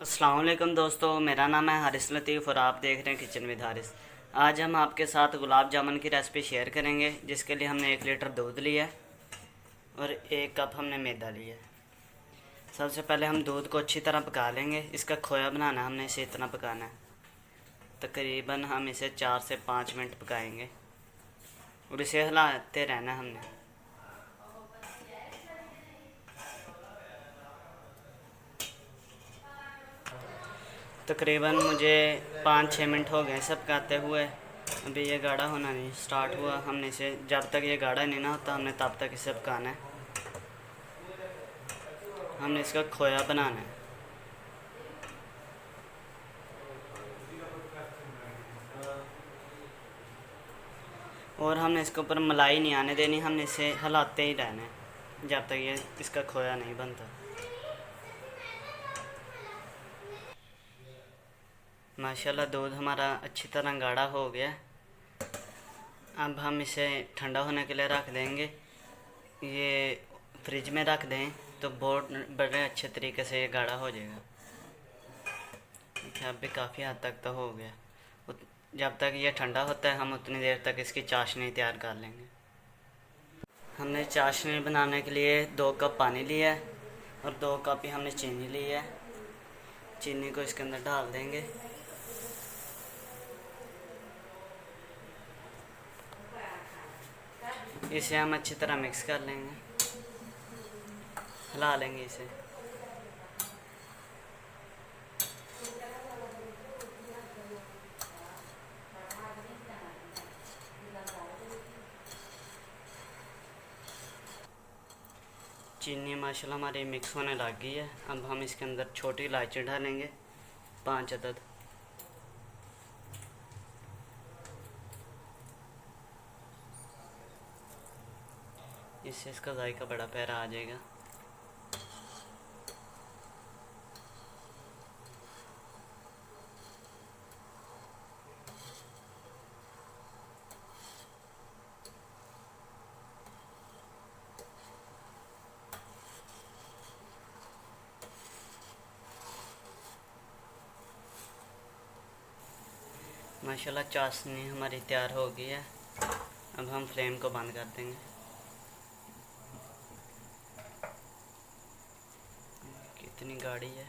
अस्सलाम वालेकुम दोस्तों, मेरा नाम है हारिस लतीफ़ और आप देख रहे हैं किचन विद हारिस। आज हम आपके साथ गुलाब जामुन की रेसिपी शेयर करेंगे, जिसके लिए हमने 1 लीटर दूध लिया है और 1 कप हमने मैदा लिया है। सबसे पहले हम दूध को अच्छी तरह पका लेंगे। इसका खोया बनाना है, हमने इसे इतना पकाना है। तकरीबन हम इसे 4 से 5 मिनट पकाएंगे और इसे हिलाते रहना है हमने। तकरीबन मुझे 5-6 मिनट हो गए सब पकाते हुए। अभी ये गाढ़ा होना नहीं स्टार्ट हुआ। हमने इसे जब तक ये गाढ़ा नहीं ना होता हमने तब तक इसे पकाना है। हमने इसका खोया बनाना है और हमने इसके ऊपर मलाई नहीं आने देनी। हमने इसे हिलाते ही रहना है जब तक ये इसका खोया नहीं बनता। माशाल्लाह दूध हमारा अच्छी तरह गाढ़ा हो गया। अब हम इसे ठंडा होने के लिए रख देंगे। ये फ्रिज में रख दें तो बहुत बड़े अच्छे तरीके से ये गाढ़ा हो जाएगा। देखिए अब भी काफ़ी हद तक तो हो गया। जब तक ये ठंडा होता है हम उतनी देर तक इसकी चाशनी तैयार कर लेंगे। हमने चाशनी बनाने के लिए 2 कप पानी लिया है और 2 कप ही हमने चीनी ली है। चीनी को इसके अंदर डाल देंगे। इसे हम अच्छी तरह मिक्स कर लेंगे, हिला लेंगे इसे। चीनी माशाल्लाह हमारी मिक्स होने लग गई है। अब हम इसके अंदर छोटी इलायची डालेंगे, 5 अदद। इससे इसका जायका बड़ा प्यारा आ जाएगा। माशाल्लाह चाशनी हमारी तैयार हो गई है। अब हम फ्लेम को बंद कर देंगे। कितनी गाढ़ी है।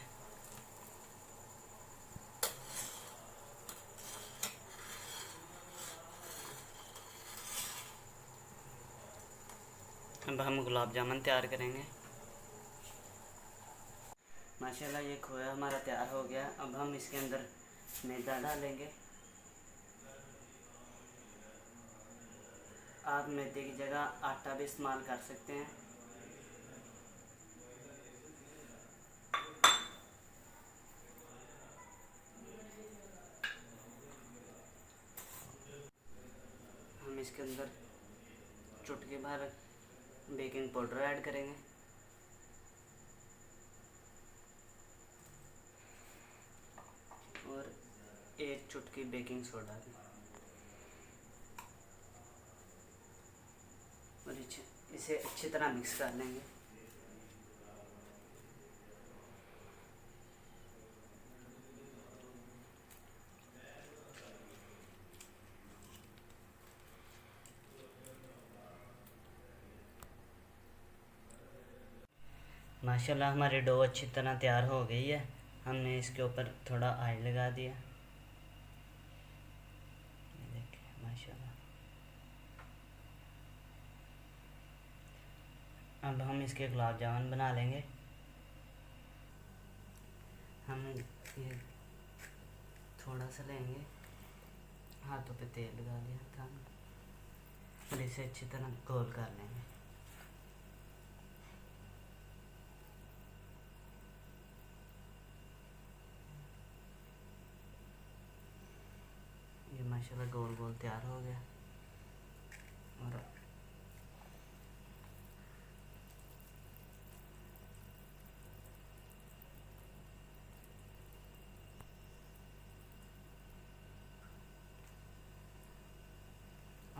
अब हम गुलाब जामुन तैयार करेंगे। माशाल्लाह ये खोया हमारा तैयार हो गया। अब हम इसके अंदर मैदा डालेंगे। आप मैदे की जगह आटा भी इस्तेमाल कर सकते हैं। हम इसके अंदर चुटकी भर बेकिंग पाउडर ऐड करेंगे और 1 चुटकी बेकिंग सोडा की, और इसे अच्छी तरह मिक्स कर लेंगे। माशाल्लाह हमारी डो अच्छी तरह तैयार हो गई है। हमने इसके ऊपर थोड़ा ऑयल लगा दिया। ये देखिए माशाल्लाह। अब हम इसके गुलाब जामुन बना लेंगे। हम ये थोड़ा सा लेंगे, हाथों पे तेल लगा दिया था और इसे अच्छी तरह गोल कर लेंगे। ये माशाल्लाह गोल गोल तैयार हो गया। और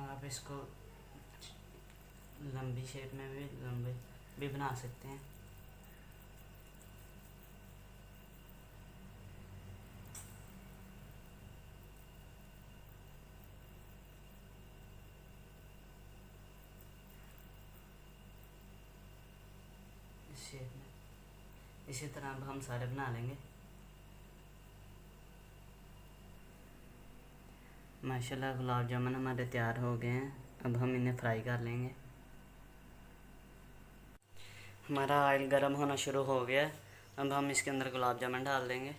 आप इसको लंबी शेप में भी बना सकते हैं। इसी तरह अब हम सारे बना लेंगे। माशाल्लाह गुलाब जामुन हमारे तैयार हो गए हैं। अब हम इन्हें फ्राई कर लेंगे। हमारा ऑयल गर्म होना शुरू हो गया है। अब हम इसके अंदर गुलाब जामुन डाल देंगे।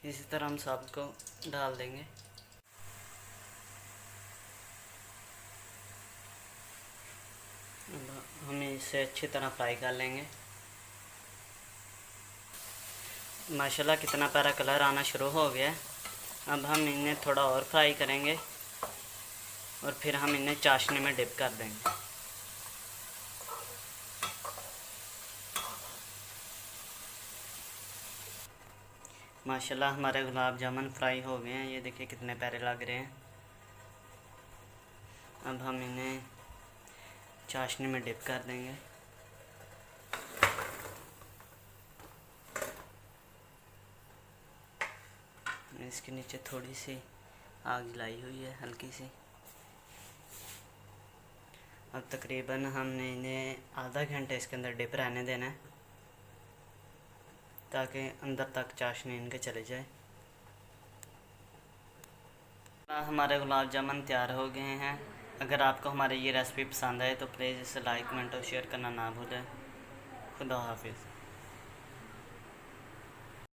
इसी तरह हम सबको डाल देंगे। अब हम इसे अच्छी तरह फ्राई कर लेंगे। माशाल्लाह कितना प्यारा कलर आना शुरू हो गया है। अब हम इन्हें थोड़ा और फ्राई करेंगे और फिर हम इन्हें चाशनी में डिप कर देंगे। माशाल्लाह हमारे गुलाब जामुन फ्राई हो गए हैं। ये देखिए कितने प्यारे लग रहे हैं। अब हम इन्हें चाशनी में डिप कर देंगे। इसके नीचे थोड़ी सी आग जलाई हुई है, हल्की सी। अब तकरीबन हमने इन्हें आधा घंटे इसके अंदर डिप रहने देना है ताकि अंदर तक चाशनी इनके चले जाए। हमारे गुलाब जामुन तैयार हो गए हैं। अगर आपको हमारी ये रेसिपी पसंद आए तो प्लीज़ इसे लाइक, कमेंट और शेयर करना ना भूलें। खुदा हाफिज़।